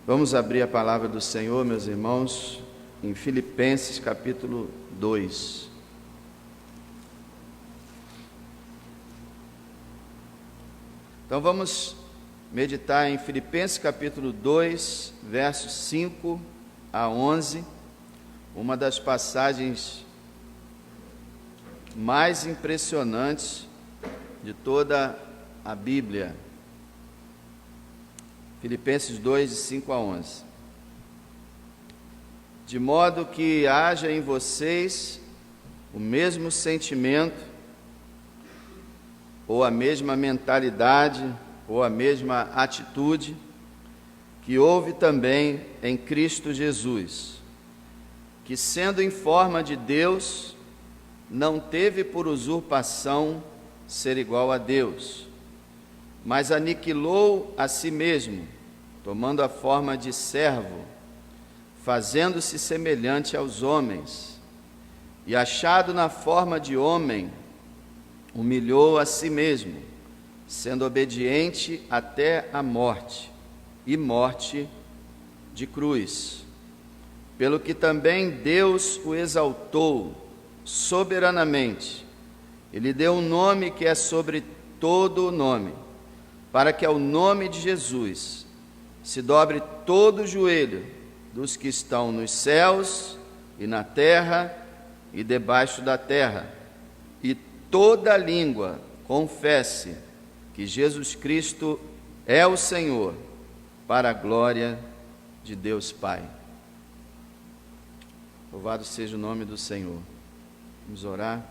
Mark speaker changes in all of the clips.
Speaker 1: Vamos abrir a palavra do Senhor, meus irmãos, em Filipenses capítulo 2. Então vamos meditar em Filipenses capítulo 2, versos 5 a 11, uma das passagens mais impressionantes de toda a Bíblia. Filipenses 2, de 5 a 11. De modo que haja em vocês o mesmo sentimento, ou a mesma mentalidade, ou a mesma atitude, que houve também em Cristo Jesus, que sendo em forma de Deus, não teve por usurpação ser igual a Deus, mas aniquilou a si mesmo, tomando a forma de servo, fazendo-se semelhante aos homens, e achado na forma de homem, humilhou a si mesmo, sendo obediente até a morte, e morte de cruz. Pelo que também Deus o exaltou soberanamente, e lhe deu um nome que é sobre todo o nome, para que ao nome de Jesus se dobre todo o joelho dos que estão nos céus e na terra e debaixo da terra, e toda língua confesse que Jesus Cristo é o Senhor, para a glória de Deus Pai. Louvado seja o nome do Senhor. Vamos orar.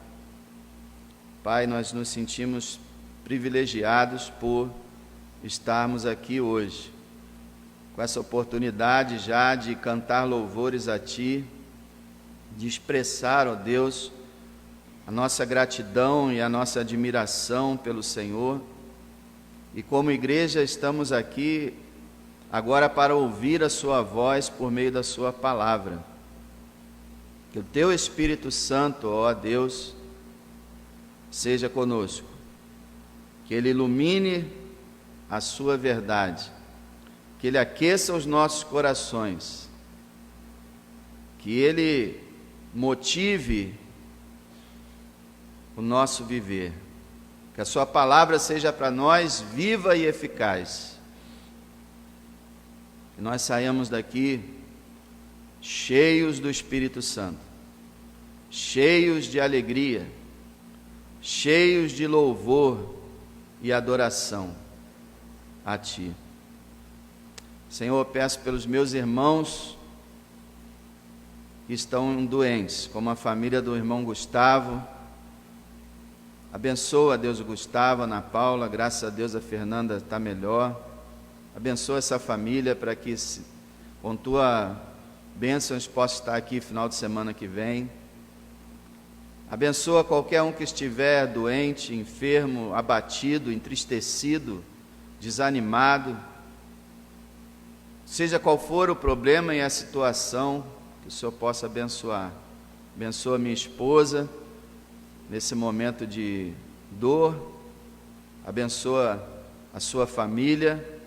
Speaker 1: Pai, nós nos sentimos privilegiados por estarmos aqui hoje, com essa oportunidade já de cantar louvores a Ti, de expressar, ó Deus, a nossa gratidão e a nossa admiração pelo Senhor. E como igreja estamos aqui agora para ouvir a Sua voz por meio da Sua palavra. Que o Teu Espírito Santo, ó Deus, seja conosco, que Ele ilumine a Sua verdade, que Ele aqueça os nossos corações, que Ele motive o nosso viver, que a Sua palavra seja para nós viva e eficaz, que nós saiamos daqui cheios do Espírito Santo, cheios de alegria, cheios de louvor e adoração a Ti. Senhor, eu peço pelos meus irmãos que estão doentes, como a família do irmão Gustavo. Abençoa, Deus, o Gustavo, a Ana Paula, graças a Deus a Fernanda está melhor. Abençoa essa família para que, com Tua bênção, eles possam estar aqui final de semana que vem. Abençoa qualquer um que estiver doente, enfermo, abatido, entristecido, desanimado. Seja qual for o problema e a situação, que o Senhor possa abençoar. Abençoa minha esposa nesse momento de dor. Abençoa a sua família.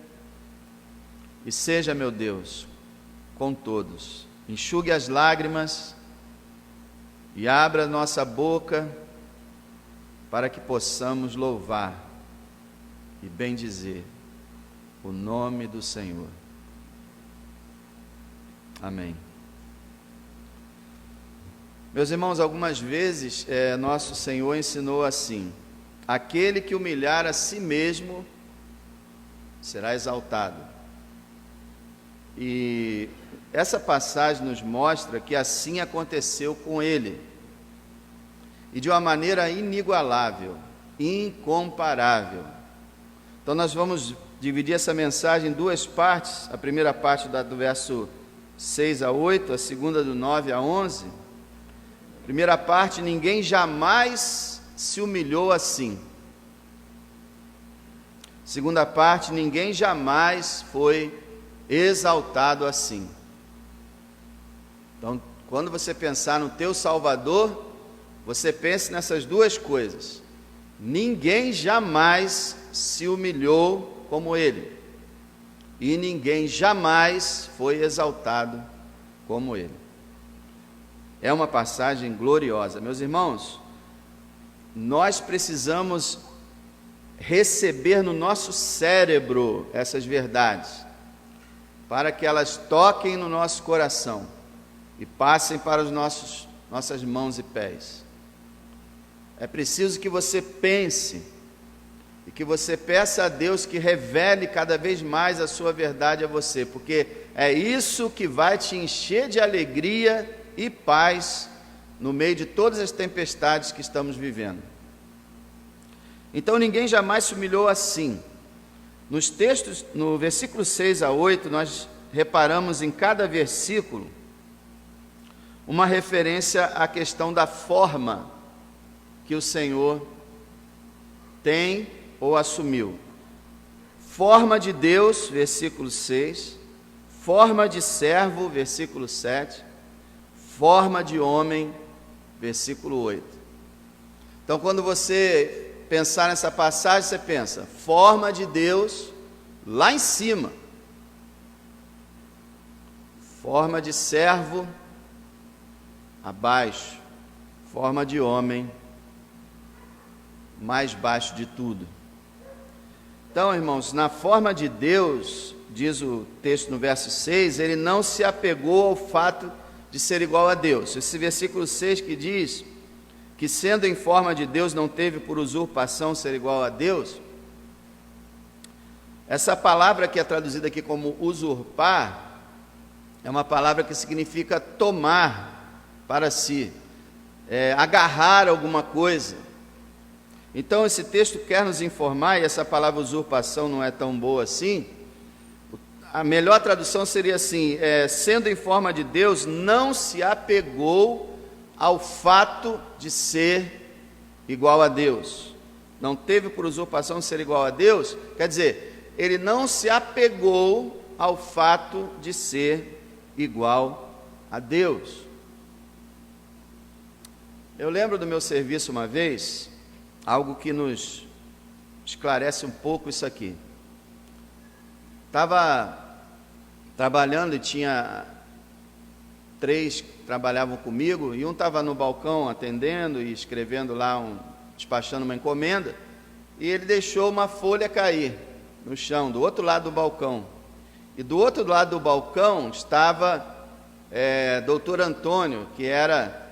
Speaker 1: E seja, meu Deus, com todos. Enxugue as lágrimas e abra nossa boca para que possamos louvar e bendizer o nome do Senhor. Amém. Meus irmãos, algumas vezes nosso Senhor ensinou assim: aquele que humilhar a si mesmo será exaltado. E essa passagem nos mostra que assim aconteceu com ele, e de uma maneira inigualável, incomparável. Então nós vamos dividir essa mensagem em duas partes. A primeira parte do verso 6 a 8, a segunda do 9 a 11. Primeira parte: ninguém jamais se humilhou assim. Segunda parte: ninguém jamais foi exaltado assim. Então, quando você pensar no teu Salvador, você pense nessas duas coisas. Ninguém jamais se humilhou como ele. e ninguém jamais foi exaltado como ele. É uma passagem gloriosa. Meus irmãos, nós precisamos receber no nosso cérebro essas verdades, para que elas toquem no nosso coração e passem para os nossas mãos e pés. É preciso que você pense e que você peça a Deus que revele cada vez mais a sua verdade a você, porque é isso que vai te encher de alegria e paz no meio de todas as tempestades que estamos vivendo. Então ninguém jamais se humilhou assim. Nos textos, no versículo 6 a 8, nós reparamos em cada versículo uma referência à questão da forma que o Senhor tem ou assumiu. Forma de Deus, versículo 6, forma de servo, versículo 7, forma de homem, versículo 8. Então, quando você pensar nessa passagem, você pensa, forma de Deus lá em cima, forma de servo abaixo, forma de homem mais baixo de tudo. Então, irmãos, na forma de Deus, diz o texto no verso 6, ele não se apegou ao fato de ser igual a Deus. Esse versículo 6 que diz que sendo em forma de Deus não teve por usurpação ser igual a Deus, essa palavra que é traduzida aqui como usurpar, é uma palavra que significa tomar para si, agarrar alguma coisa. Então esse texto quer nos informar, e essa palavra usurpação não é tão boa assim, a melhor tradução seria assim, sendo em forma de Deus, não se apegou ao fato de ser igual a Deus. Não teve por usurpação ser igual a Deus, quer dizer, ele não se apegou ao fato de ser igual a Deus. Eu lembro do meu serviço uma vez, algo que nos esclarece um pouco isso aqui. Estava trabalhando e tinha 3 que trabalhavam comigo, e um estava no balcão atendendo e escrevendo lá, despachando uma encomenda, e ele deixou uma folha cair no chão, do outro lado do balcão. E do outro lado do balcão estava doutor Antônio, que era,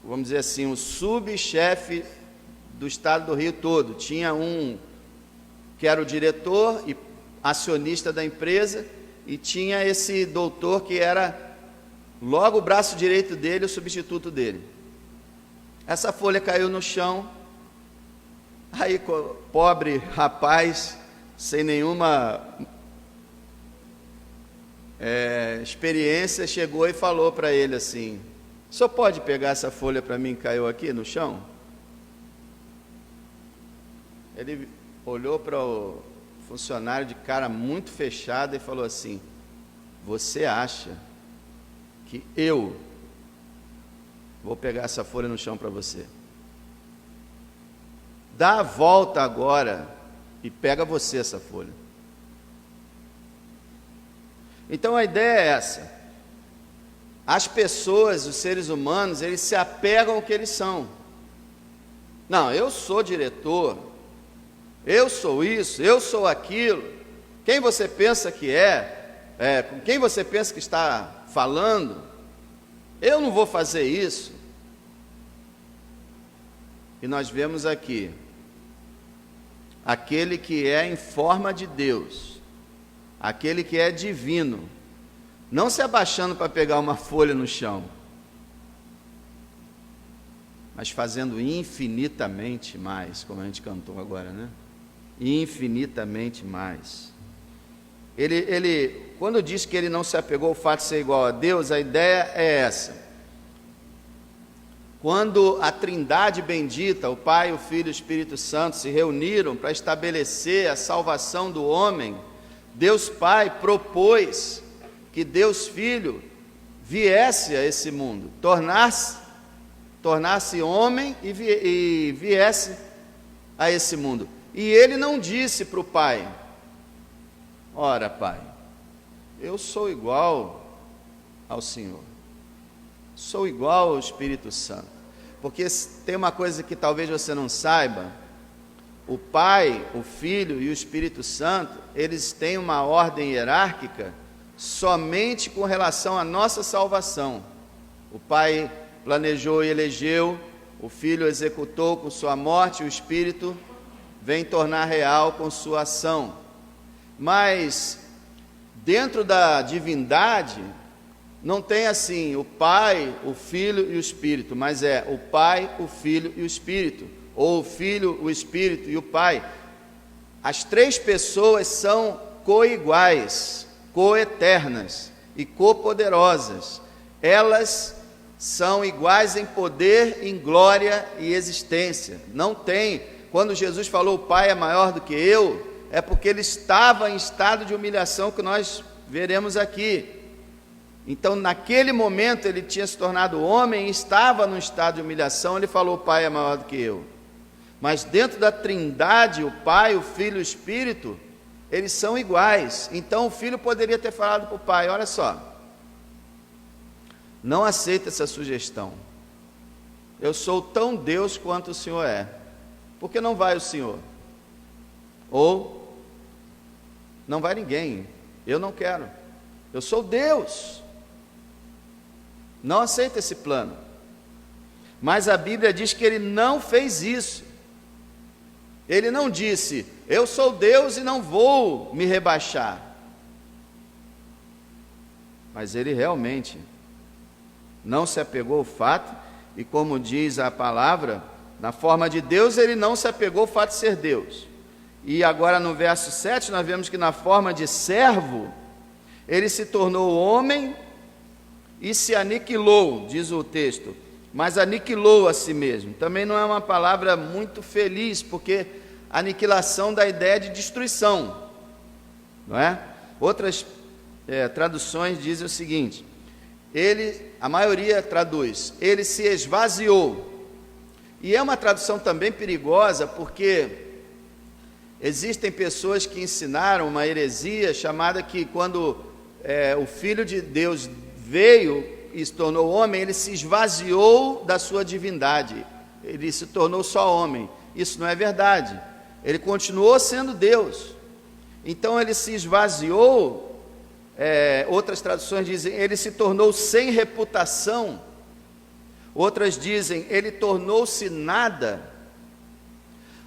Speaker 1: vamos dizer assim, o subchefe do estado do Rio todo. Tinha um que era o diretor e acionista da empresa, e tinha esse doutor que era logo o braço direito dele, o substituto dele. Essa folha caiu no chão, aí pobre rapaz, sem nenhuma experiência, chegou e falou para ele assim: o senhor pode pegar essa folha para mim que caiu aqui no chão? Ele olhou para o funcionário de cara muito fechada e falou assim: você acha que eu vou pegar essa folha no chão para você? Dá a volta agora e pega você essa folha. Então a ideia é essa: as pessoas, os seres humanos, eles se apegam ao que eles são. Não, eu sou diretor, eu sou isso, eu sou aquilo. Quem você pensa que com quem você pensa que está falando? Eu não vou fazer isso. E nós vemos aqui aquele que é em forma de Deus, aquele que é divino, não se abaixando para pegar uma folha no chão, mas fazendo infinitamente mais, como a gente cantou agora, né? Infinitamente mais. Ele, quando diz que ele não se apegou ao fato de ser igual a Deus, a ideia é essa: quando a Trindade bendita, o Pai, o Filho e o Espírito Santo, se reuniram para estabelecer a salvação do homem, Deus Pai propôs que Deus Filho viesse a esse mundo, tornasse homem e viesse a esse mundo. E ele não disse para o Pai: Ora, Pai, eu sou igual ao Senhor, sou igual ao Espírito Santo. Porque tem uma coisa que talvez você não saiba: o Pai, o Filho e o Espírito Santo, eles têm uma ordem hierárquica somente com relação à nossa salvação. O Pai planejou e elegeu, o Filho executou com sua morte, o Espírito vem tornar real com sua ação. Mas dentro da divindade não tem assim o Pai, o Filho e o Espírito, mas é o Pai, o Filho e o Espírito, ou o Filho, o Espírito e o Pai. As três pessoas são coiguais, coeternas e copoderosas. Elas são iguais em poder, em glória e existência. Não tem, quando Jesus falou o Pai é maior do que eu, é porque ele estava em estado de humilhação, que nós veremos aqui. Então, naquele momento, ele tinha se tornado homem e estava num estado de humilhação. Ele falou: o Pai é maior do que eu. Mas dentro da trindade, o Pai, o Filho e o Espírito, eles são iguais. Então, o Filho poderia ter falado para o Pai: olha só, não aceita essa sugestão. Eu sou tão Deus quanto o Senhor é. Por que não vai o Senhor? Ou, não vai ninguém. Eu não quero. Eu sou Deus. Não aceita esse plano. Mas a Bíblia diz que ele não fez isso. Ele não disse: eu sou Deus e não vou me rebaixar. Mas ele realmente não se apegou ao fato, e como diz a palavra, na forma de Deus, ele não se apegou ao fato de ser Deus. E agora no verso 7, nós vemos que na forma de servo, ele se tornou homem e se aniquilou, diz o texto, mas aniquilou a si mesmo. Também não é uma palavra muito feliz, porque aniquilação dá a ideia de destruição, não é? Outras traduções dizem o seguinte: a maioria traduz, ele se esvaziou. E é uma tradução também perigosa, porque existem pessoas que ensinaram uma heresia chamada que quando o Filho de Deus veio e se tornou homem, ele se esvaziou da sua divindade, ele se tornou só homem. Isso não é verdade, ele continuou sendo Deus. Então ele se esvaziou, outras traduções dizem, ele se tornou sem reputação. Outras dizem, ele tornou-se nada.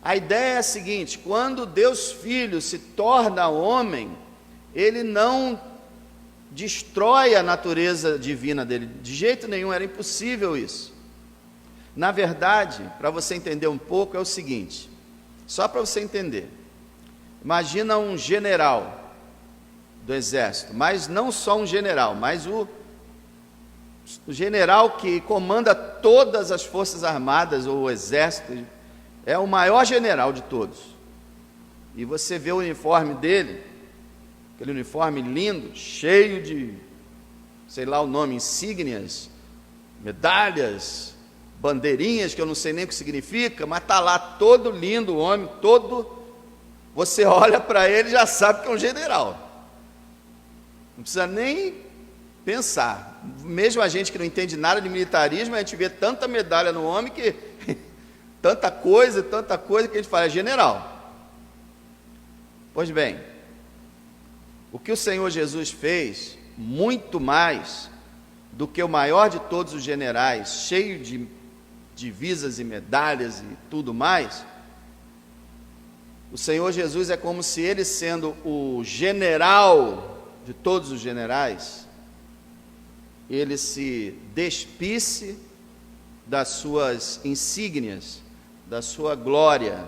Speaker 1: A ideia é a seguinte: quando Deus Filho se torna homem, ele não destrói a natureza divina dele, de jeito nenhum, era impossível isso. Na verdade, para você entender um pouco, é o seguinte, só para você entender, imagina um general do exército, mas não só um general, mas o general que comanda todas as forças armadas ou o exército, é o maior general de todos. E você vê o uniforme dele, aquele uniforme lindo, cheio de, sei lá o nome, insígnias, medalhas, bandeirinhas, que eu não sei nem o que significa, mas está lá todo lindo, o homem todo, você olha para ele e já sabe que é um general. Não precisa nem pensar. Mesmo a gente que não entende nada de militarismo, a gente vê tanta medalha no homem que tanta coisa que a gente fala, é general. Pois bem, o que o Senhor Jesus fez, muito mais do que o maior de todos os generais, cheio de divisas e medalhas e tudo mais, o Senhor Jesus é como se ele, sendo o general de todos os generais, ele se despisse das suas insígnias, da sua glória,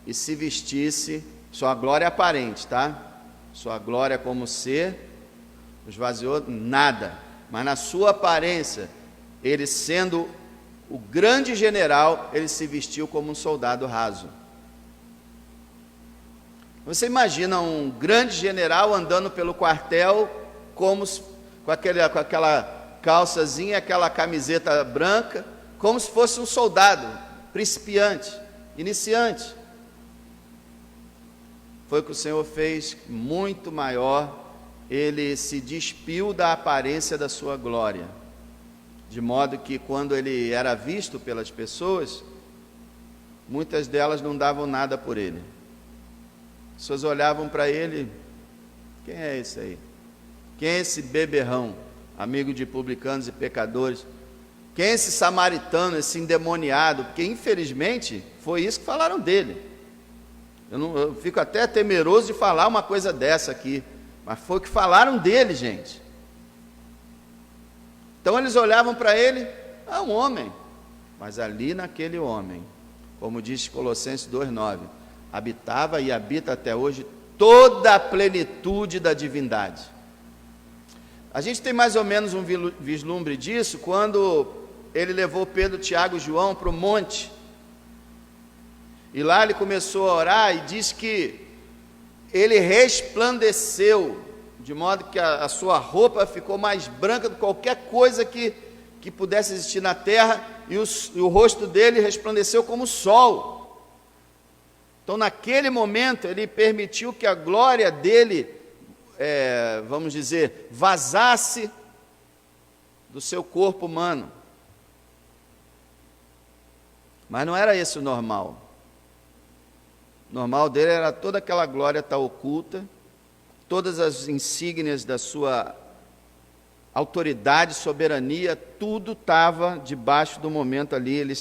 Speaker 1: e se vestisse, sua glória aparente, tá? Sua glória como ser, esvaziou nada, mas na sua aparência, ele sendo o grande general, ele se vestiu como um soldado raso. Você imagina um grande general andando pelo quartel com aquela calçazinha, aquela camiseta branca, como se fosse um soldado, principiante, iniciante. foi que o Senhor fez muito maior. Ele se despiu da aparência da sua glória, de modo que quando ele era visto pelas pessoas, muitas delas não davam nada por ele. As pessoas olhavam para ele: quem é esse aí? Quem é esse beberrão, amigo de publicanos e pecadores? Quem é esse samaritano, esse endemoniado? Porque infelizmente foi isso que falaram dele. Eu fico até temeroso de falar uma coisa dessa aqui, mas foi o que falaram dele, gente. Então eles olhavam para ele: um homem. Mas ali naquele homem, como diz Colossenses 2,9, habitava e habita até hoje toda a plenitude da divindade. A gente tem mais ou menos um vislumbre disso quando ele levou Pedro, Tiago e João para o monte. E lá ele começou a orar e diz que ele resplandeceu, de modo que a sua roupa ficou mais branca do que qualquer coisa que pudesse existir na terra, e o rosto dele resplandeceu como o sol. Então naquele momento ele permitiu que a glória dele, vamos dizer, vazasse do seu corpo humano. Mas não era esse o normal. O normal dele era toda aquela glória estar oculta, todas as insígnias da sua autoridade, soberania, tudo estava debaixo do momento ali. Ele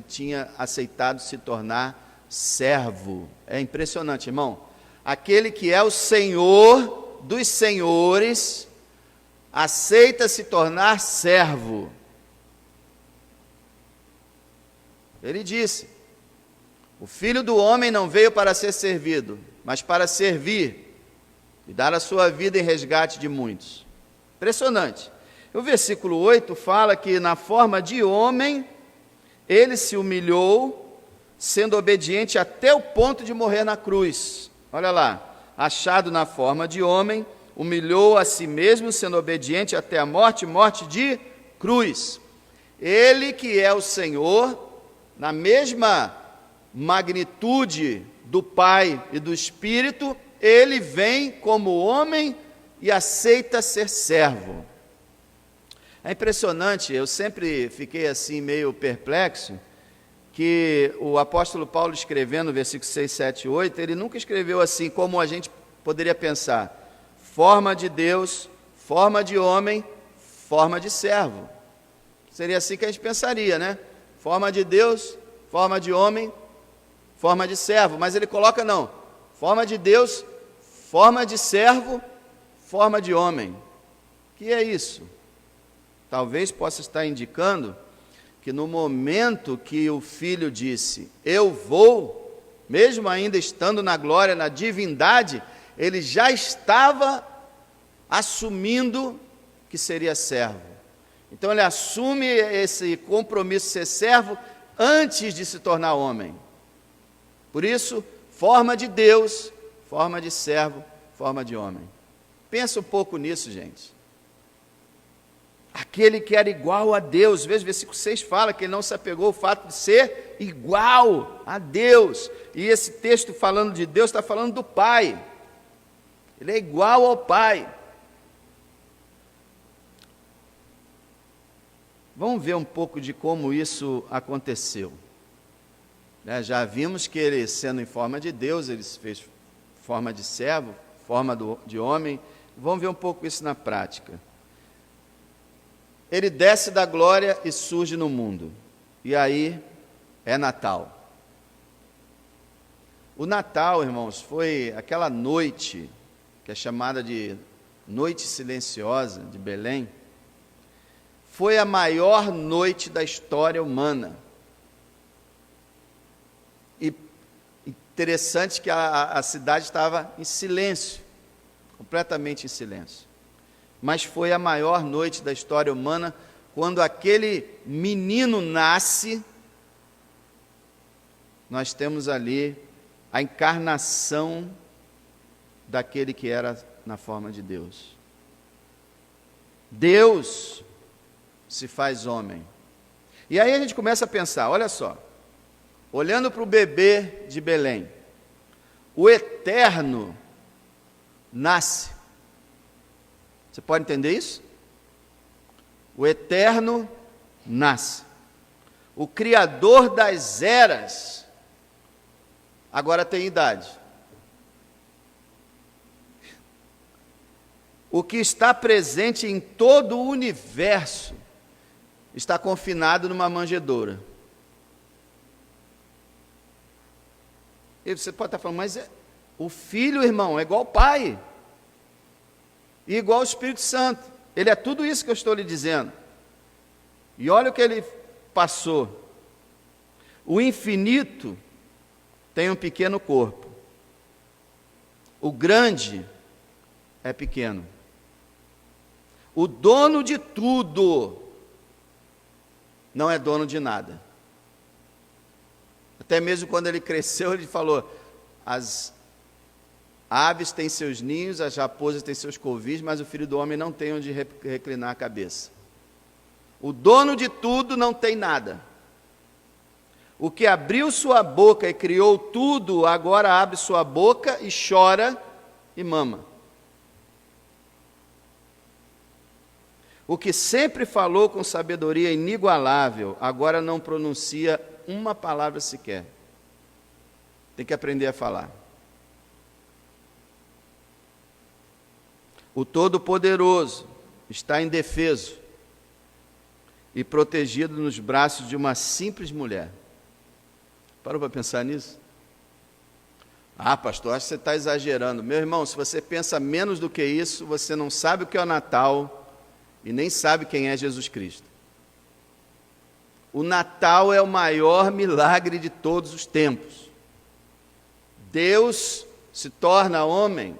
Speaker 1: tinha aceitado se tornar servo. É impressionante, irmão. Aquele que é o Senhor dos senhores aceita se tornar servo. Ele disse: o Filho do Homem não veio para ser servido, mas para servir e dar a sua vida em resgate de muitos. Impressionante. O versículo 8 fala que na forma de homem, ele se humilhou, sendo obediente até o ponto de morrer na cruz. Olha lá, achado na forma de homem, humilhou a si mesmo, sendo obediente até a morte, morte de cruz. Ele que é o Senhor, na mesma magnitude do Pai e do Espírito, ele vem como homem e aceita ser servo. É impressionante, eu sempre fiquei assim meio perplexo, que o apóstolo Paulo, escrevendo no versículo 6, 7 e 8, ele nunca escreveu assim como a gente poderia pensar: forma de Deus, forma de homem, forma de servo. Seria assim que a gente pensaria, né? Forma de Deus, forma de homem, forma de servo. Mas ele coloca não: forma de Deus, forma de servo, forma de homem. O que é isso? Talvez possa estar indicando que no momento que o Filho disse: eu vou, mesmo ainda estando na glória, na divindade, ele já estava assumindo que seria servo. Então ele assume esse compromisso de ser servo antes de se tornar homem. Por isso, forma de Deus, forma de servo, forma de homem. Pensa um pouco nisso, gente. Aquele que era igual a Deus, veja, o versículo 6 fala que ele não se apegou ao fato de ser igual a Deus. E esse texto falando de Deus está falando do Pai. Ele é igual ao Pai. Vamos ver um pouco de como isso aconteceu. Já vimos que ele, sendo em forma de Deus, ele se fez forma de servo, forma de homem. Vamos ver um pouco isso na prática. Ele desce da glória e surge no mundo. E aí é Natal. O Natal, irmãos, foi aquela noite que é chamada de Noite Silenciosa de Belém. Foi a maior noite da história humana. E interessante que a cidade estava em silêncio, completamente em silêncio. Mas foi a maior noite da história humana, quando aquele menino nasce. Nós temos ali a encarnação daquele que era na forma de Deus. Deus se faz homem. E aí a gente começa a pensar, olha só, olhando para o bebê de Belém, o eterno nasce. Você pode entender isso? O eterno nasce. O Criador das eras agora tem idade. O que está presente em todo o universo está confinado numa manjedoura. E você pode estar falando, mas o Filho, irmão, é igual ao Pai. E igual ao Espírito Santo. Ele é tudo isso que eu estou lhe dizendo. E olha o que ele passou. O infinito tem um pequeno corpo. O grande é pequeno. O dono de tudo não é dono de nada. Até mesmo quando ele cresceu, ele falou, as aves têm seus ninhos, as raposas têm seus covis, mas o Filho do Homem não tem onde reclinar a cabeça. O dono de tudo não tem nada. O que abriu sua boca e criou tudo, agora abre sua boca e chora e mama. O que sempre falou com sabedoria inigualável, agora não pronuncia uma palavra sequer. Tem que aprender a falar. O Todo-Poderoso está indefeso e protegido nos braços de uma simples mulher. Parou para pensar nisso? Ah, pastor, acho que você está exagerando. Meu irmão, se você pensa menos do que isso, você não sabe o que é o Natal e nem sabe quem é Jesus Cristo. O Natal é o maior milagre de todos os tempos. Deus se torna homem.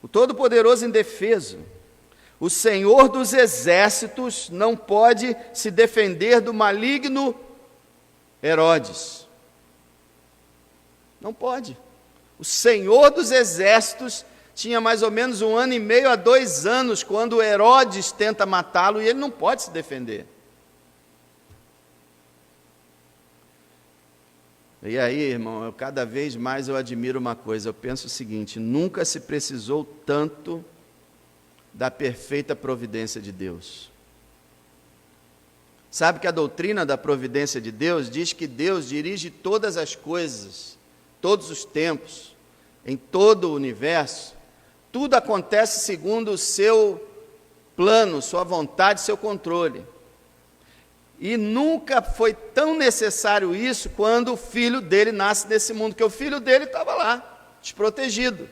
Speaker 1: O Todo-Poderoso indefeso. O Senhor dos Exércitos não pode se defender do maligno Herodes. Não pode. O Senhor dos Exércitos tinha mais ou menos 1 ano e meio a 2 anos, quando Herodes tenta matá-lo, e ele não pode se defender. E aí, irmão, cada vez mais eu admiro uma coisa, eu penso o seguinte, nunca se precisou tanto da perfeita providência de Deus. Sabe que a doutrina da providência de Deus diz que Deus dirige todas as coisas, todos os tempos, em todo o universo. Tudo acontece segundo o seu plano, sua vontade, seu controle. E nunca foi tão necessário isso quando o filho dele nasce nesse mundo, que o filho dele estava lá, desprotegido.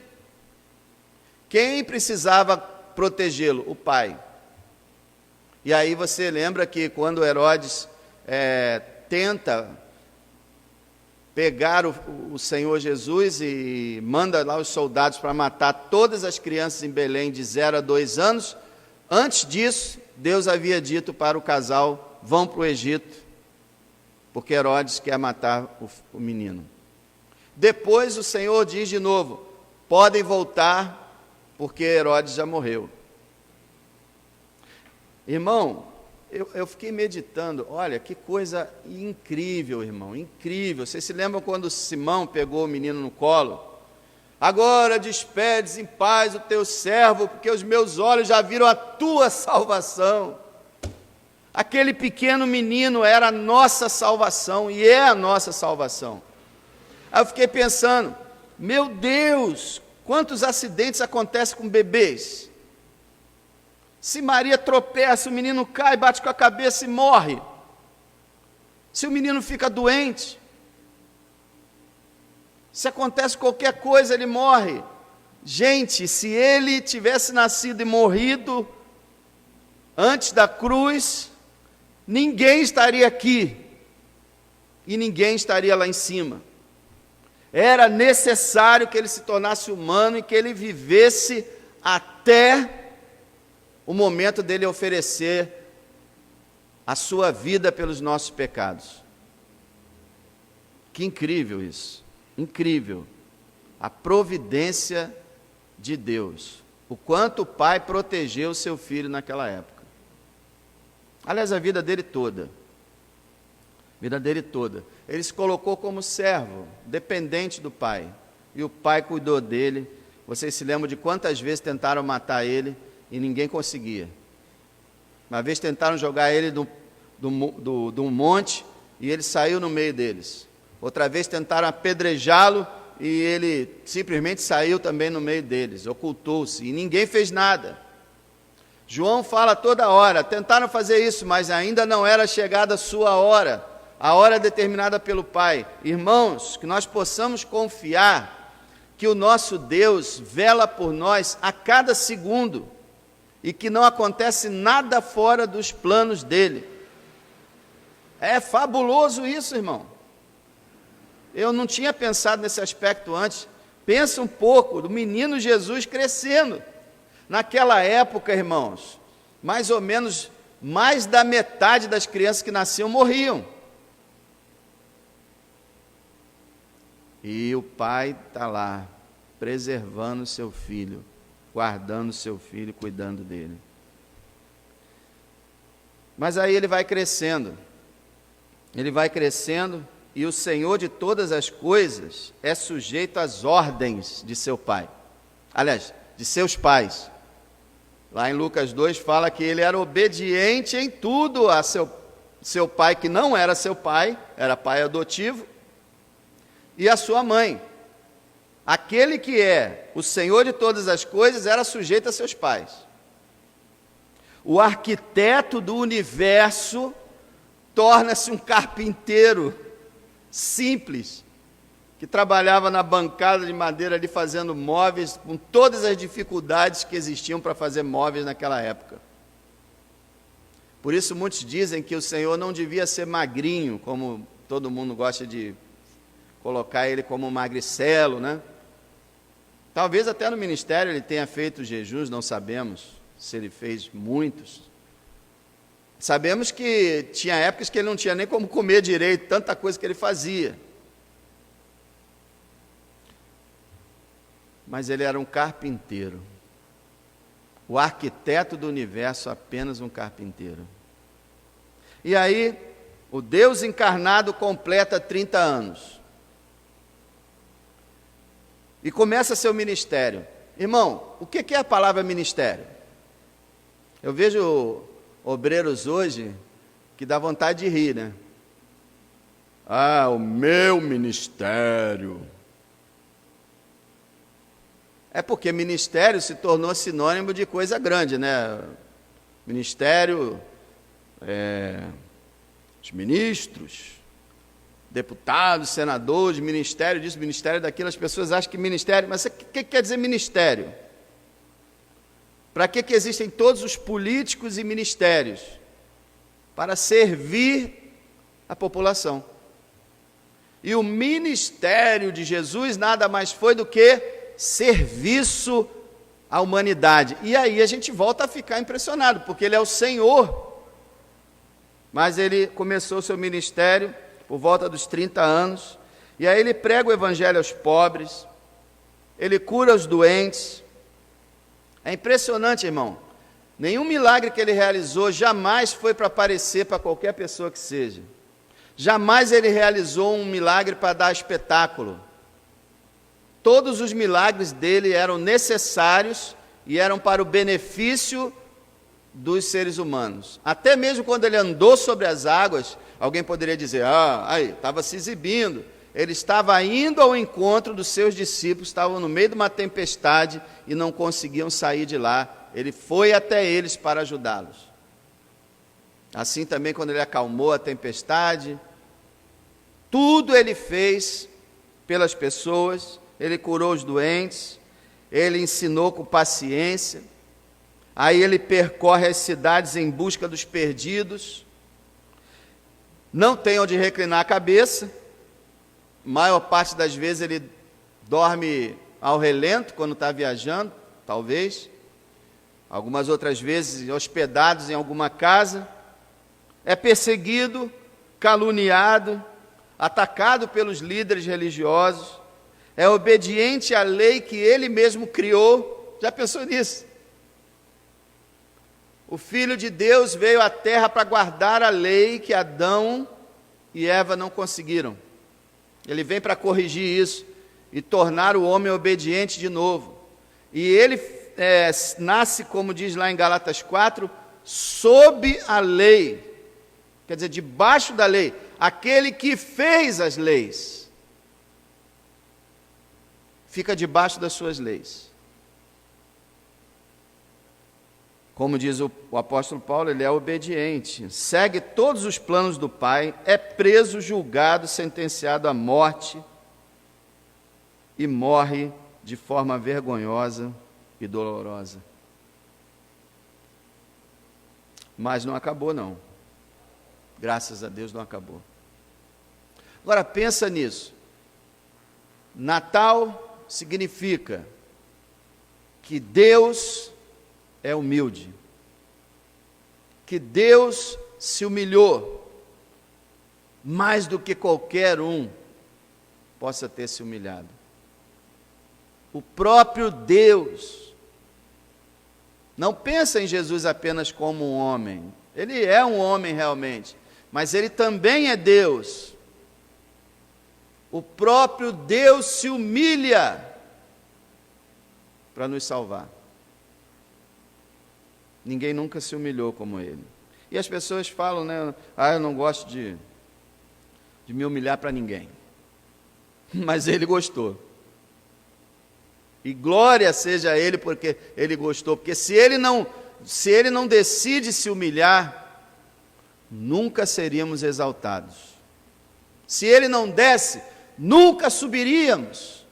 Speaker 1: Quem precisava protegê-lo? O pai. E aí você lembra que quando Herodes tenta pegar o Senhor Jesus e manda lá os soldados para matar todas as crianças em Belém de 0 a 2 anos, antes disso, Deus havia dito para o casal, vão para o Egito, porque Herodes quer matar o menino. Depois o Senhor diz de novo, podem voltar, porque Herodes já morreu. Irmão, eu fiquei meditando, olha, que coisa incrível, irmão, incrível. Vocês se lembram quando Simão pegou o menino no colo? Agora despedes em paz o teu servo, porque os meus olhos já viram a tua salvação. Aquele pequeno menino era a nossa salvação, e é a nossa salvação. Aí eu fiquei pensando, meu Deus, quantos acidentes acontecem com bebês? Se Maria tropeça, o menino cai, bate com a cabeça e morre. Se o menino fica doente, se acontece qualquer coisa, ele morre. Gente, se ele tivesse nascido e morrido antes da cruz, ninguém estaria aqui e ninguém estaria lá em cima. Era necessário que ele se tornasse humano e que ele vivesse até o momento dele oferecer a sua vida pelos nossos pecados. Que incrível isso, incrível. A providência de Deus. O quanto o pai protegeu o seu filho naquela época. Aliás, a vida dele toda. vida dele toda. Ele se colocou como servo, dependente do pai. E o pai cuidou dele. Vocês se lembram de quantas vezes tentaram matar ele e ninguém conseguia. Uma vez tentaram jogar ele de um monte e ele saiu no meio deles. Outra vez tentaram apedrejá-lo e ele simplesmente saiu também no meio deles, ocultou-se e ninguém fez nada. João fala toda hora, tentaram fazer isso, mas ainda não era chegada a sua hora, a hora determinada pelo Pai. Irmãos, que nós possamos confiar que o nosso Deus vela por nós a cada segundo e que não acontece nada fora dos planos dele. É fabuloso isso, irmão. Eu não tinha pensado nesse aspecto antes. Pensa um pouco do menino Jesus crescendo. Naquela época, irmãos, mais ou menos mais da metade das crianças que nasciam morriam. E o pai está lá, preservando seu filho, guardando seu filho, cuidando dele. Mas aí ele vai crescendo. Ele vai crescendo e o Senhor de todas as coisas é sujeito às ordens de seu pai. Aliás, de seus pais. Lá em Lucas 2 fala que ele era obediente em tudo a seu pai, que não era seu pai, era pai adotivo, e a sua mãe. Aquele que é o Senhor de todas as coisas era sujeito a seus pais. O arquiteto do universo torna-se um carpinteiro simples, que trabalhava na bancada de madeira ali fazendo móveis, com todas as dificuldades que existiam para fazer móveis naquela época. Por isso muitos dizem que o Senhor não devia ser magrinho, como todo mundo gosta de colocar ele como magricelo, né? Talvez até no ministério ele tenha feito jejuns, não sabemos se ele fez muitos. Sabemos que tinha épocas que ele não tinha nem como comer direito, tanta coisa que ele fazia. Mas ele era um carpinteiro. O arquiteto do universo, apenas um carpinteiro. E aí, o Deus encarnado completa 30 anos. E começa seu ministério. Irmão, o que é a palavra ministério? Eu vejo obreiros hoje que dá vontade de rir, né? Ah, o meu ministério. É porque ministério se tornou sinônimo de coisa grande, né? Ministério, os ministros, deputados, senadores, ministério disso, ministério daquilo. As pessoas acham que ministério... Mas o que quer dizer ministério? Para que existem todos os políticos e ministérios? Para servir a população. E o ministério de Jesus nada mais foi do que serviço à humanidade. E aí a gente volta a ficar impressionado, porque ele é o Senhor. Mas ele começou seu ministério por volta dos 30 anos, e aí ele prega o evangelho aos pobres, ele cura os doentes. É impressionante, irmão. Nenhum milagre que ele realizou jamais foi para aparecer para qualquer pessoa que seja. Jamais ele realizou um milagre para dar espetáculo. Todos os milagres dele eram necessários e eram para o benefício dos seres humanos. Até mesmo quando ele andou sobre as águas, alguém poderia dizer, aí, estava se exibindo. Ele estava indo ao encontro dos seus discípulos, estavam no meio de uma tempestade e não conseguiam sair de lá. Ele foi até eles para ajudá-los. Assim também quando ele acalmou a tempestade, tudo ele fez pelas pessoas. Ele curou os doentes, ele ensinou com paciência, aí ele percorre as cidades em busca dos perdidos, não tem onde reclinar a cabeça, maior parte das vezes ele dorme ao relento quando está viajando, talvez, algumas outras vezes hospedados em alguma casa, é perseguido, caluniado, atacado pelos líderes religiosos, é obediente à lei que ele mesmo criou. Já pensou nisso? O Filho de Deus veio à terra para guardar a lei que Adão e Eva não conseguiram. Ele vem para corrigir isso e tornar o homem obediente de novo. E ele nasce, como diz lá em Gálatas 4, sob a lei. Quer dizer, debaixo da lei. Aquele que fez as leis fica debaixo das suas leis. Como diz o apóstolo Paulo, ele é obediente, segue todos os planos do Pai, é preso, julgado, sentenciado à morte e morre de forma vergonhosa e dolorosa. Mas não acabou, não. Graças a Deus não acabou. Agora pensa nisso. Natal significa que Deus é humilde, que Deus se humilhou mais do que qualquer um possa ter se humilhado. O próprio Deus. Não pensa em Jesus apenas como um homem. Ele é um homem realmente, mas ele também é Deus. O próprio Deus se humilha para nos salvar. Ninguém nunca se humilhou como ele. E as pessoas falam, né? Eu não gosto de me humilhar para ninguém. Mas ele gostou. E glória seja a ele porque ele gostou. Porque se ele não decide se humilhar, nunca seríamos exaltados. Se ele não desce, nunca subiríamos.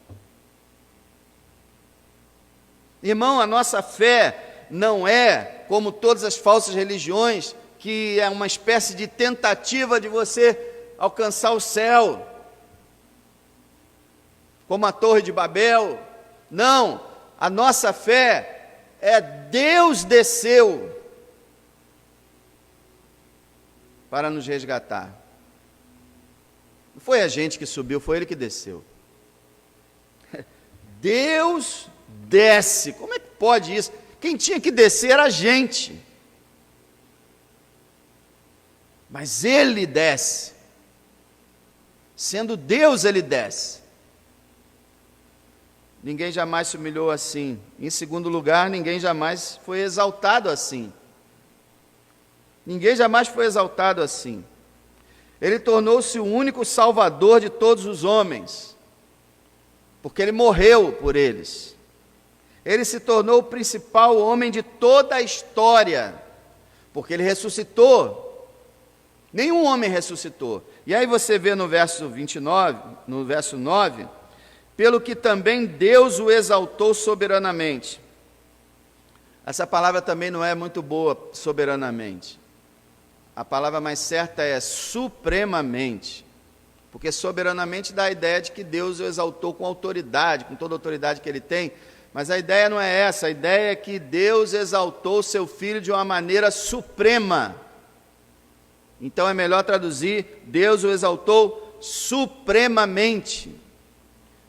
Speaker 1: Irmão, a nossa fé não é como todas as falsas religiões, que é uma espécie de tentativa de você alcançar o céu, como a Torre de Babel. Não, a nossa fé é Deus desceu para nos resgatar. Não foi a gente que subiu, foi Ele que desceu. Deus desce. Como é que pode isso? Quem tinha que descer era a gente. Mas Ele desce. Sendo Deus, Ele desce. Ninguém jamais se humilhou assim. Em segundo lugar, ninguém jamais foi exaltado assim. Ninguém jamais foi exaltado assim. Ele tornou-se o único salvador de todos os homens, porque Ele morreu por eles. Ele se tornou o principal homem de toda a história, porque Ele ressuscitou. Nenhum homem ressuscitou. E aí você vê no verso 29, no verso 9, pelo que também Deus o exaltou soberanamente. Essa palavra também não é muito boa, soberanamente. A palavra mais certa é supremamente, porque soberanamente dá a ideia de que Deus o exaltou com autoridade, com toda a autoridade que Ele tem, mas a ideia não é essa, a ideia é que Deus exaltou seu Filho de uma maneira suprema. Então é melhor traduzir, Deus o exaltou supremamente.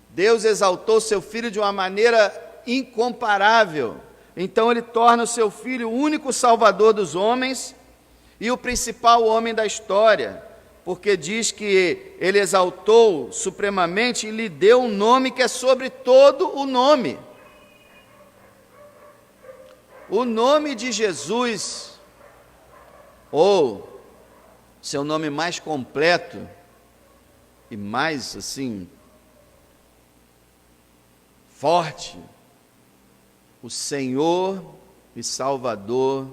Speaker 1: Deus exaltou seu Filho de uma maneira incomparável. Então Ele torna o seu Filho o único Salvador dos homens e o principal homem da história, porque diz que Ele exaltou supremamente e lhe deu um nome que é sobre todo o nome. O nome de Jesus, ou seu nome mais completo e mais assim forte, o Senhor e Salvador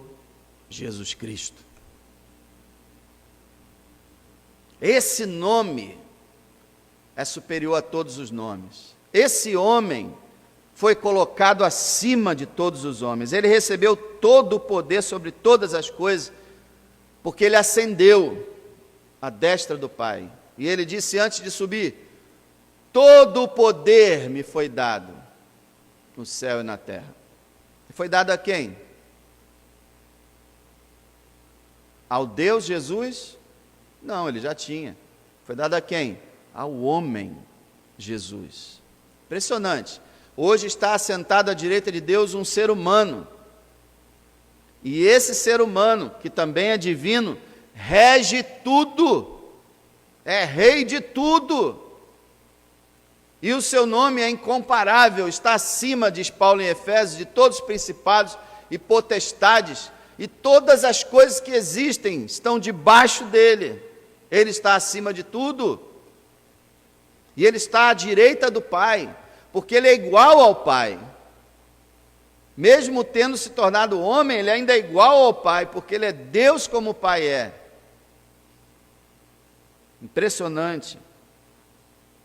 Speaker 1: Jesus Cristo. Esse nome é superior a todos os nomes. Esse homem foi colocado acima de todos os homens. Ele recebeu todo o poder sobre todas as coisas, porque ele ascendeu à destra do Pai. E ele disse antes de subir: todo o poder me foi dado no céu e na terra. E foi dado a quem? Ao Deus Jesus? Não, ele já tinha. Foi dado a quem? Ao homem Jesus. Impressionante. Hoje está assentado à direita de Deus um ser humano. E esse ser humano, que também é divino, rege tudo. é rei de tudo. E o seu nome é incomparável, está acima, diz Paulo em Efésios, de todos os principados e potestades, e todas as coisas que existem estão debaixo dele. Ele está acima de tudo. E ele está à direita do Pai, porque ele é igual ao Pai. Mesmo tendo se tornado homem, ele ainda é igual ao Pai, porque ele é Deus como o Pai é. Impressionante.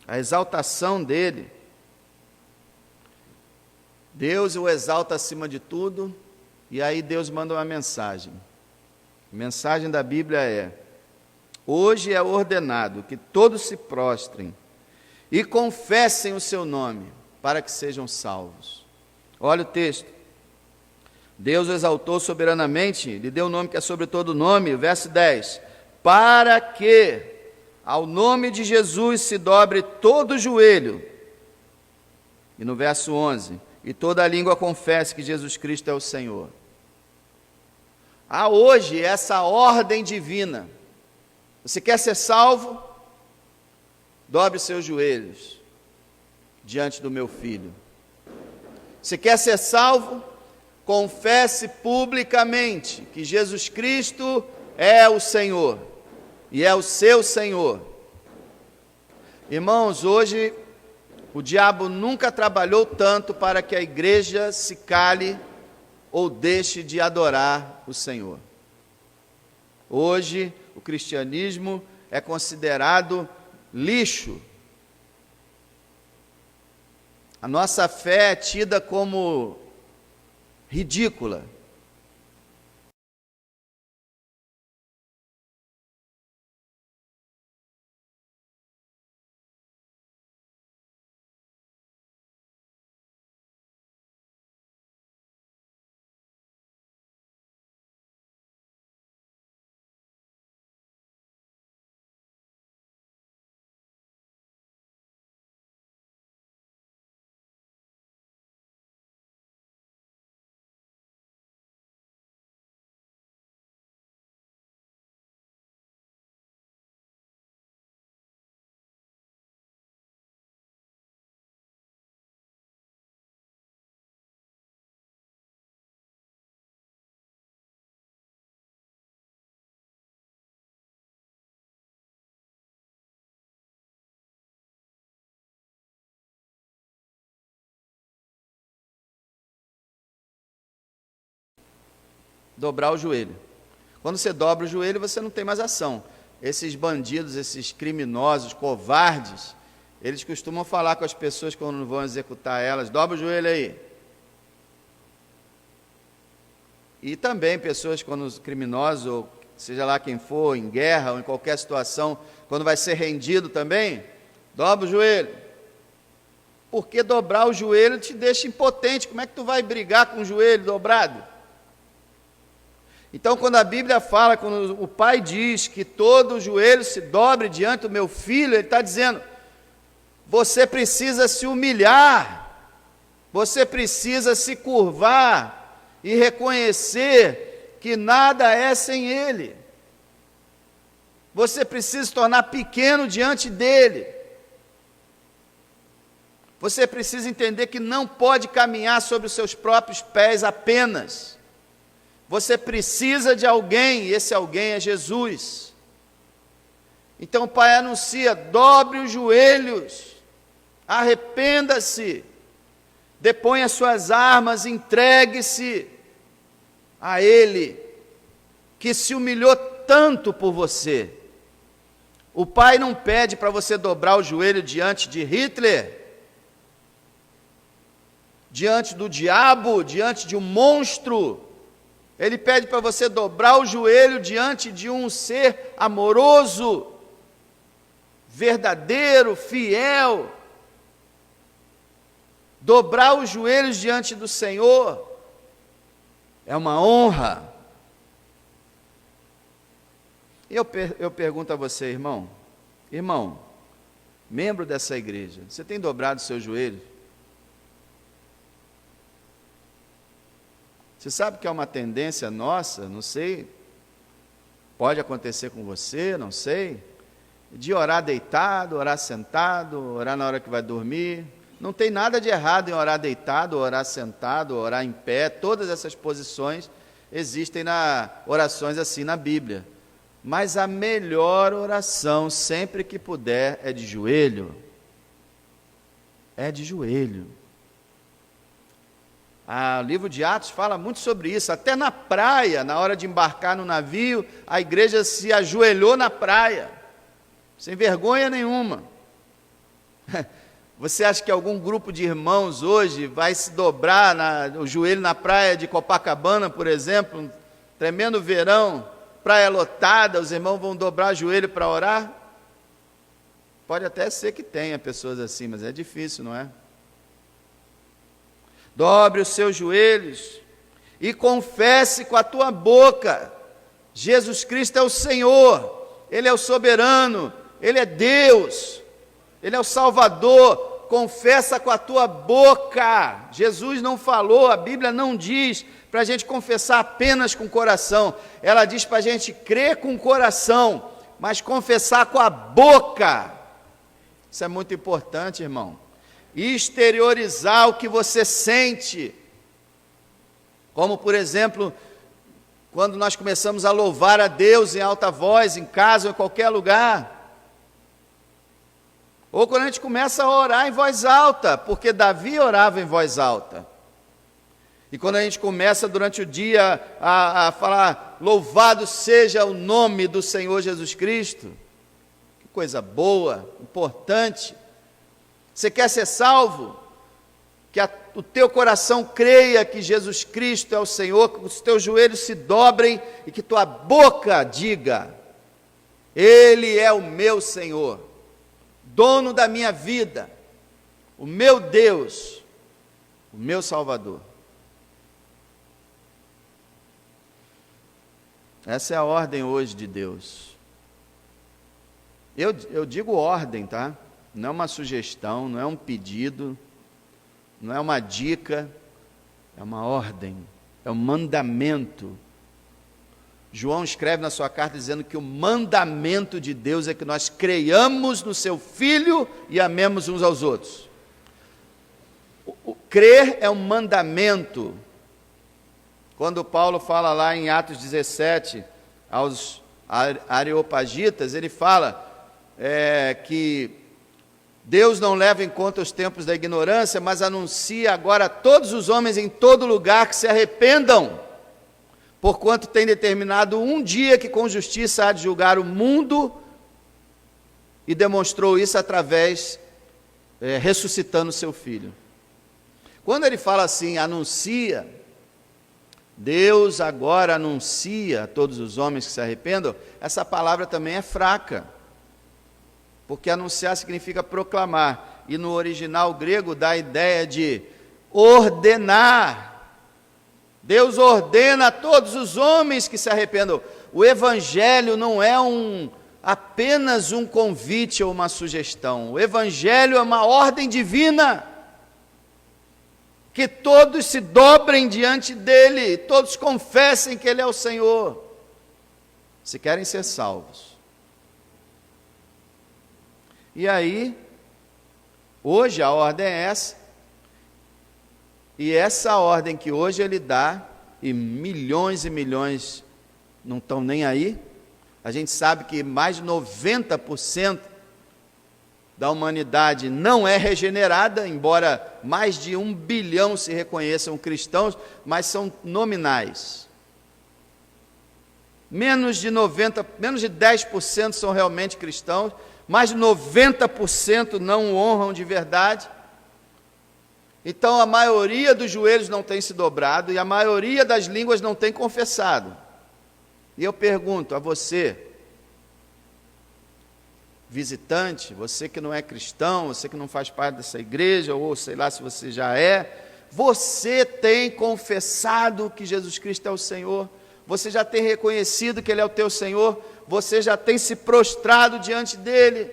Speaker 1: A exaltação dele. Deus o exalta acima de tudo, e aí Deus manda uma mensagem. A mensagem da Bíblia é: hoje é ordenado que todos se prostrem e confessem o seu nome, para que sejam salvos. Olha o texto. Deus o exaltou soberanamente, lhe deu o nome que é sobre todo nome, verso 10, para que ao nome de Jesus se dobre todo o joelho, e no verso 11, e toda a língua confesse que Jesus Cristo é o Senhor. Há hoje essa ordem divina. Você quer ser salvo? Dobre seus joelhos diante do meu Filho. Você quer ser salvo? Confesse publicamente que Jesus Cristo é o Senhor e é o seu Senhor. Irmãos, hoje o diabo nunca trabalhou tanto para que a igreja se cale ou deixe de adorar o Senhor. Hoje o cristianismo é considerado lixo. A nossa fé é tida como ridícula. Dobrar o joelho. Quando você dobra o joelho, você não tem mais ação. Esses bandidos, esses criminosos, covardes, eles costumam falar com as pessoas quando vão executar elas: dobra o joelho aí. E também pessoas, quando os criminosos, ou seja lá quem for, em guerra ou em qualquer situação, quando vai ser rendido também, dobra o joelho. Porque dobrar o joelho te deixa impotente. Como é que tu vai brigar com o joelho dobrado? Então, quando a Bíblia fala, quando o Pai diz que todo joelho se dobre diante do meu Filho, Ele está dizendo: você precisa se humilhar, você precisa se curvar e reconhecer que nada é sem Ele. Você precisa se tornar pequeno diante dEle. Você precisa entender que não pode caminhar sobre os seus próprios pés apenas. Você precisa de alguém, e esse alguém é Jesus. Então o Pai anuncia: dobre os joelhos, arrependa-se, deponha suas armas, entregue-se a Ele, que se humilhou tanto por você. O Pai não pede para você dobrar o joelho diante de Hitler, diante do diabo, diante de um monstro. Ele pede para você dobrar o joelho diante de um ser amoroso, verdadeiro, fiel. Dobrar os joelhos diante do Senhor é uma honra. E eu pergunto a você, irmão, membro dessa igreja, você tem dobrado o seu joelho? Você sabe que é uma tendência nossa, não sei, pode acontecer com você, não sei, de orar deitado, orar sentado, orar na hora que vai dormir. Não tem nada de errado em orar deitado, orar sentado, orar em pé. Todas essas posições existem orações assim na Bíblia. Mas a melhor oração, sempre que puder, é de joelho. É de joelho. O livro de Atos fala muito sobre isso. Até na praia, na hora de embarcar no navio, a igreja se ajoelhou na praia, sem vergonha nenhuma. Você acha que algum grupo de irmãos hoje vai se dobrar o joelho na praia de Copacabana, por exemplo, um tremendo verão, praia lotada, os irmãos vão dobrar o joelho para orar? Pode até ser que tenha pessoas assim, mas é difícil, não é? Dobre os seus joelhos e confesse com a tua boca: Jesus Cristo é o Senhor, Ele é o soberano, Ele é Deus, Ele é o Salvador. Confessa com a tua boca. Jesus não falou, a Bíblia não diz para a gente confessar apenas com o coração, ela diz para a gente crer com o coração, mas confessar com a boca. Isso é muito importante, irmão. Exteriorizar o que você sente, como por exemplo, quando nós começamos a louvar a Deus em alta voz, em casa ou em qualquer lugar, ou quando a gente começa a orar em voz alta, porque Davi orava em voz alta, e quando a gente começa durante o dia a falar, louvado seja o nome do Senhor Jesus Cristo, que coisa boa, importante. Você quer ser salvo? Que o teu coração creia que Jesus Cristo é o Senhor, que os teus joelhos se dobrem e que tua boca diga: Ele é o meu Senhor, dono da minha vida, o meu Deus, o meu Salvador. Essa é a ordem hoje de Deus. Eu digo ordem, tá? Não é uma sugestão, não é um pedido, não é uma dica, é uma ordem, é um mandamento. João escreve na sua carta dizendo que o mandamento de Deus é que nós creiamos no seu Filho e amemos uns aos outros. O crer é um mandamento. Quando Paulo fala lá em Atos 17, aos areopagitas, ele fala que Deus não leva em conta os tempos da ignorância, mas anuncia agora a todos os homens em todo lugar que se arrependam, porquanto tem determinado um dia que com justiça há de julgar o mundo, e demonstrou isso através, ressuscitando seu Filho. Quando ele fala assim, anuncia, Deus agora anuncia a todos os homens que se arrependam, essa palavra também é fraca, porque anunciar significa proclamar, e no original grego dá a ideia de ordenar. Deus ordena a todos os homens que se arrependam. O Evangelho não é apenas um convite ou uma sugestão. O Evangelho é uma ordem divina. Que todos se dobrem diante dEle, todos confessem que Ele é o Senhor, se querem ser salvos. E aí, hoje a ordem é essa, e essa ordem que hoje Ele dá, e milhões não estão nem aí. A gente sabe que mais de 90% da humanidade não é regenerada, embora mais de 1 bilhão se reconheçam cristãos, mas são nominais. Menos de 10% são realmente cristãos, mais de 90% não o honram de verdade. Então a maioria dos joelhos não tem se dobrado e a maioria das línguas não tem confessado. E eu pergunto a você, visitante, você que não é cristão, você que não faz parte dessa igreja, ou sei lá se você já é, você tem confessado que Jesus Cristo é o Senhor? Você já tem reconhecido que Ele é o teu Senhor? Você já tem se prostrado diante dEle?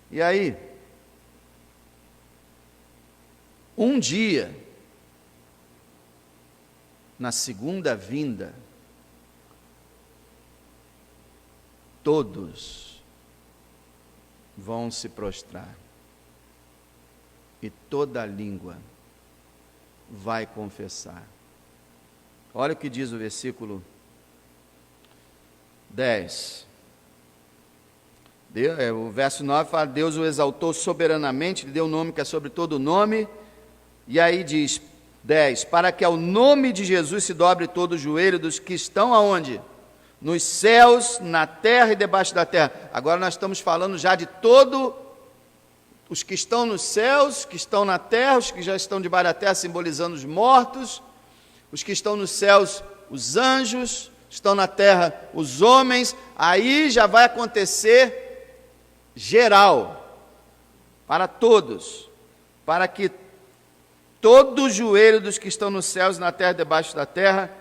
Speaker 1: E aí, um dia, na segunda vinda, todos vão se prostrar, e toda língua vai confessar. Olha o que diz o versículo 10. O verso 9 fala: Deus o exaltou soberanamente, lhe deu um nome que é sobre todo nome. E aí diz 10: para que ao nome de Jesus se dobre todo o joelho dos que estão aonde? Nos céus, na terra e debaixo da terra. Agora nós estamos falando já de todos os que estão nos céus, que estão na terra, os que já estão debaixo da terra, simbolizando os mortos, os que estão nos céus, os anjos, estão na terra, os homens. Aí já vai acontecer geral, para todos, para que todo o joelho dos que estão nos céus, na terra e debaixo da terra,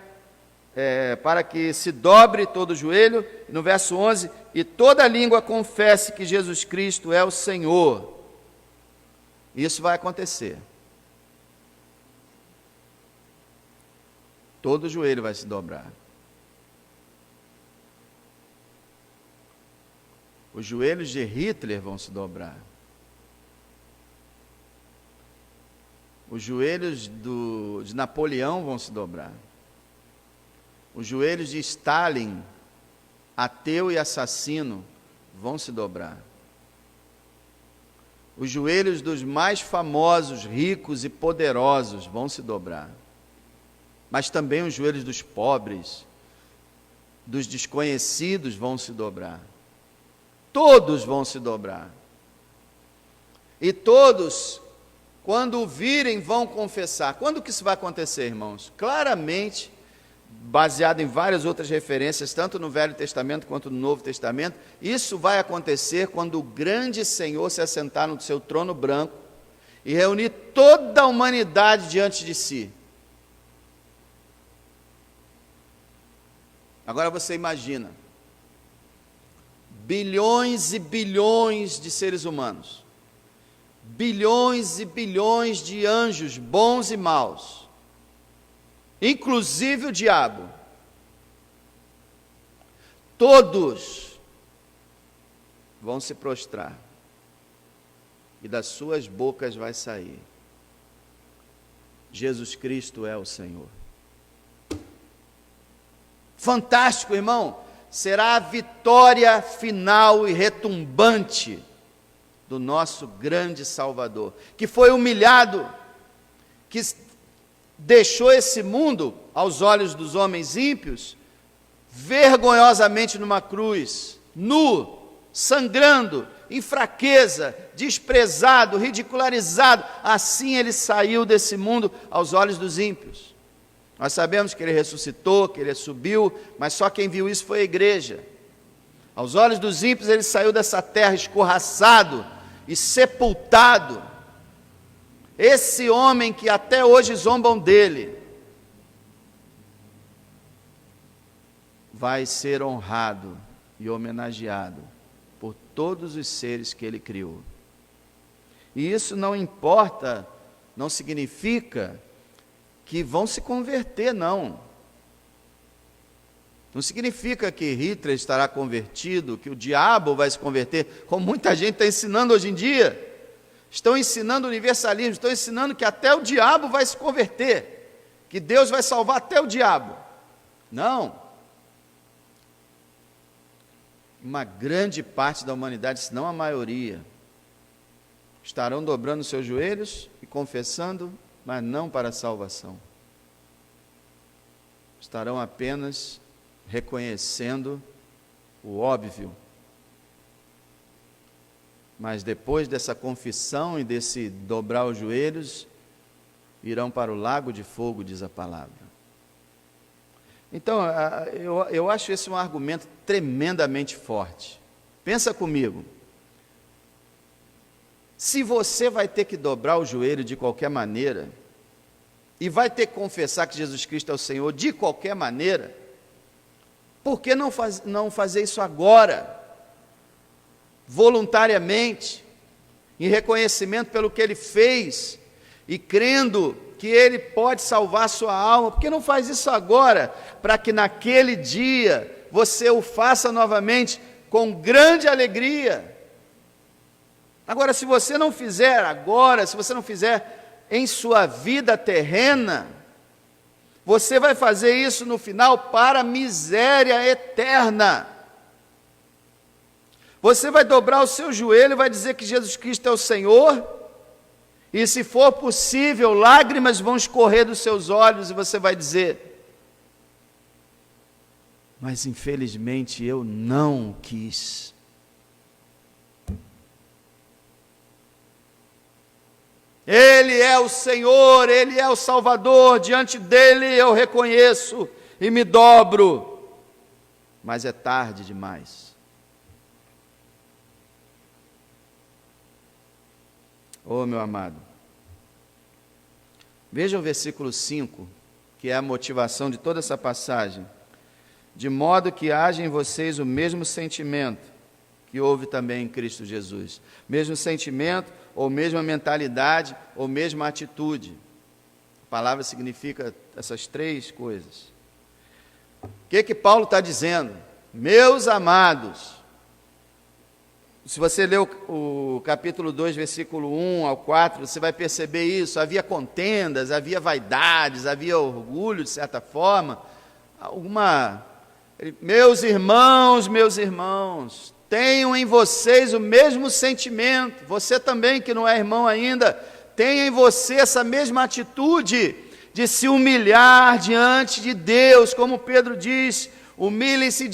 Speaker 1: para que se dobre todo o joelho. No verso 11, e toda língua confesse que Jesus Cristo é o Senhor. Isso vai acontecer. Todo o joelho vai se dobrar. Os joelhos de Hitler vão se dobrar. Os joelhos de Napoleão vão se dobrar. Os joelhos de Stalin, ateu e assassino, vão se dobrar. Os joelhos dos mais famosos, ricos e poderosos vão se dobrar. Mas também os joelhos dos pobres, dos desconhecidos vão se dobrar. Todos vão se dobrar. E todos, quando o virem, vão confessar. Quando que isso vai acontecer, irmãos? Claramente, baseado em várias outras referências, tanto no Velho Testamento quanto no Novo Testamento, isso vai acontecer quando o grande Senhor se assentar no seu trono branco e reunir toda a humanidade diante de si. Agora você imagina, bilhões e bilhões de seres humanos, bilhões e bilhões de anjos bons e maus, inclusive o diabo, todos vão se prostrar, e das suas bocas vai sair: Jesus Cristo é o Senhor. Fantástico, irmão! Será a vitória final e retumbante do nosso grande Salvador, que foi humilhado, que deixou esse mundo, aos olhos dos homens ímpios, vergonhosamente numa cruz, nu, sangrando, em fraqueza, desprezado, ridicularizado. Assim ele saiu desse mundo aos olhos dos ímpios. Nós sabemos que ele ressuscitou, que ele subiu, mas só quem viu isso foi a igreja. Aos olhos dos ímpios ele saiu dessa terra escorraçado e sepultado. Esse homem que até hoje zombam dele, vai ser honrado e homenageado por todos os seres que ele criou. E isso não importa, não significa que vão se converter, não. Não significa que Hitler estará convertido, que o diabo vai se converter, como muita gente está ensinando hoje em dia. Estão ensinando universalismo, estão ensinando que até o diabo vai se converter, que Deus vai salvar até o diabo. Não. Uma grande parte da humanidade, se não a maioria, estarão dobrando seus joelhos e confessando, mas não para a salvação. Estarão apenas reconhecendo o óbvio. Mas depois dessa confissão e desse dobrar os joelhos, irão para o lago de fogo, diz a palavra. Então, eu acho esse um argumento tremendamente forte. Pensa comigo. Se você vai ter que dobrar o joelho de qualquer maneira, e vai ter que confessar que Jesus Cristo é o Senhor de qualquer maneira, por que não fazer isso agora? Voluntariamente, em reconhecimento pelo que Ele fez, e crendo que Ele pode salvar a sua alma. Por que não faz isso agora? Para que naquele dia você o faça novamente com grande alegria. Agora, se você não fizer agora, se você não fizer em sua vida terrena, você vai fazer isso no final para miséria eterna. Você vai dobrar o seu joelho e vai dizer que Jesus Cristo é o Senhor, e se for possível, lágrimas vão escorrer dos seus olhos e você vai dizer: mas infelizmente eu não quis. Ele é o Senhor, Ele é o Salvador, diante dEle eu reconheço e me dobro, mas é tarde demais. Oh, meu amado, veja o versículo 5, que é a motivação de toda essa passagem. De modo que haja em vocês o mesmo sentimento que houve também em Cristo Jesus. Mesmo sentimento, ou mesma mentalidade, ou mesma atitude. A palavra significa essas três coisas. O que Paulo está dizendo? Meus amados, se você ler o capítulo 2, versículo 1 ao 4, você vai perceber isso. Havia contendas, havia vaidades, havia orgulho, de certa forma. Meus irmãos, tenham em vocês o mesmo sentimento. Você também, que não é irmão ainda, tenha em você essa mesma atitude de se humilhar diante de Deus, como Pedro diz, humilhem-se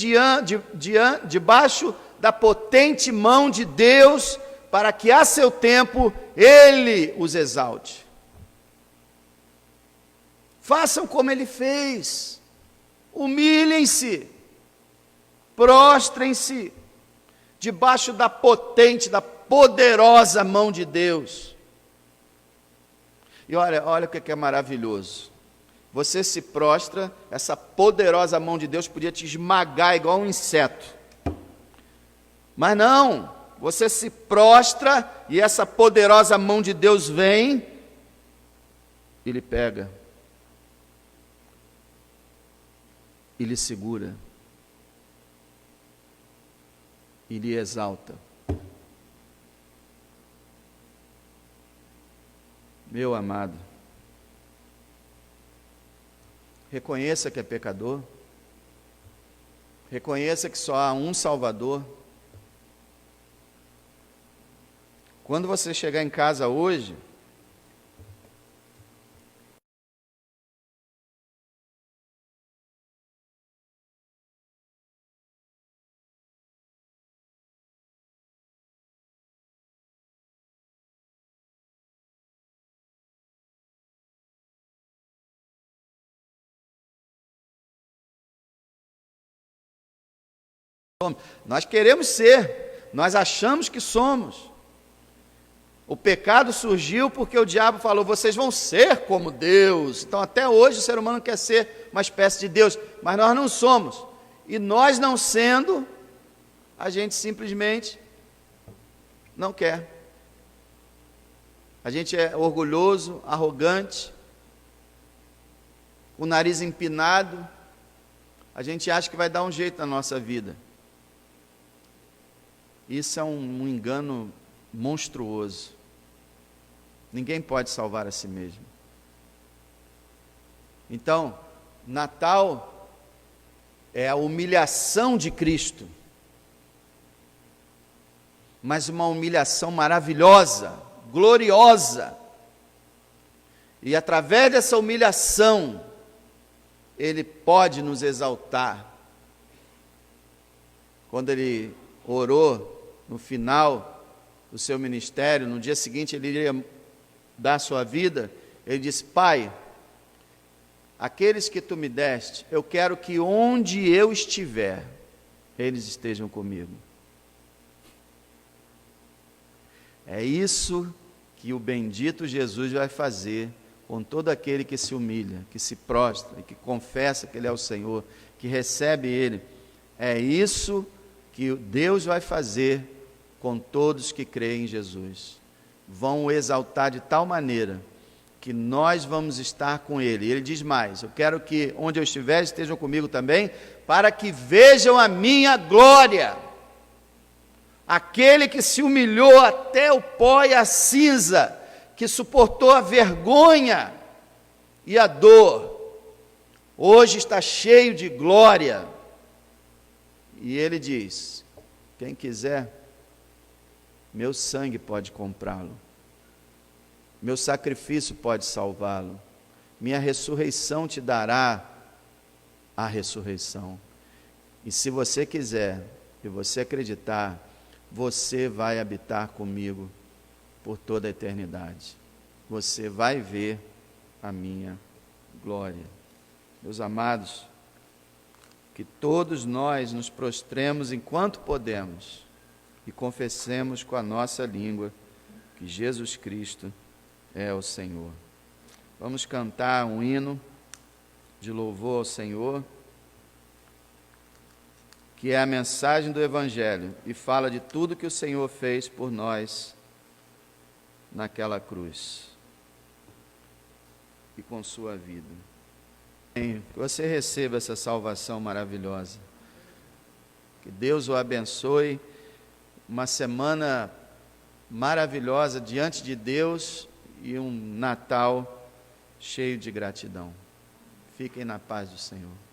Speaker 1: debaixo da potente mão de Deus, para que a seu tempo Ele os exalte. Façam como Ele fez, humilhem-se, prostrem-se debaixo da potente, da poderosa mão de Deus. E olha o que é maravilhoso. Você se prostra, essa poderosa mão de Deus podia te esmagar igual um inseto. Mas não, você se prostra e essa poderosa mão de Deus vem e lhe pega. E lhe segura. E lhe exalta. Meu amado, reconheça que é pecador, reconheça que só há um Salvador. Quando você chegar em casa hoje, nós queremos ser, nós achamos que somos. O pecado surgiu porque o diabo falou: vocês vão ser como Deus. Então até hoje o ser humano quer ser uma espécie de Deus, mas nós não somos. E nós não sendo, a gente simplesmente não quer. A gente é orgulhoso, arrogante, o nariz empinado. A gente acha que vai dar um jeito na nossa vida. Isso é um engano monstruoso. Ninguém pode salvar a si mesmo. Então, Natal é a humilhação de Cristo, mas uma humilhação maravilhosa, gloriosa. E através dessa humilhação, Ele pode nos exaltar. Quando Ele orou no final do seu ministério, no dia seguinte Ele iria dar sua vida, Ele disse: Pai, aqueles que Tu me deste, eu quero que onde eu estiver, eles estejam comigo. É isso que o bendito Jesus vai fazer com todo aquele que se humilha, que se prostra, que confessa que Ele é o Senhor, que recebe Ele. É isso que Deus vai fazer com todos que creem em Jesus. Vão o exaltar de tal maneira que nós vamos estar com Ele. E Ele diz mais: eu quero que onde eu estiver estejam comigo também, para que vejam a minha glória. aquele que se humilhou até o pó e a cinza, que suportou a vergonha e a dor, hoje está cheio de glória. E ele diz: quem quiser, meu sangue pode comprá-lo, meu sacrifício pode salvá-lo, minha ressurreição te dará a ressurreição. E se você quiser, e você acreditar, você vai habitar comigo por toda a eternidade. Você vai ver a minha glória. Meus amados, que todos nós nos prostremos enquanto podemos e confessemos com a nossa língua que Jesus Cristo é o Senhor. Vamos cantar um hino de louvor ao Senhor, que é a mensagem do Evangelho e fala de tudo que o Senhor fez por nós naquela cruz e com sua vida. Que você receba essa salvação maravilhosa. Que Deus o abençoe. Uma semana maravilhosa diante de Deus e um Natal cheio de gratidão. Fiquem na paz do Senhor.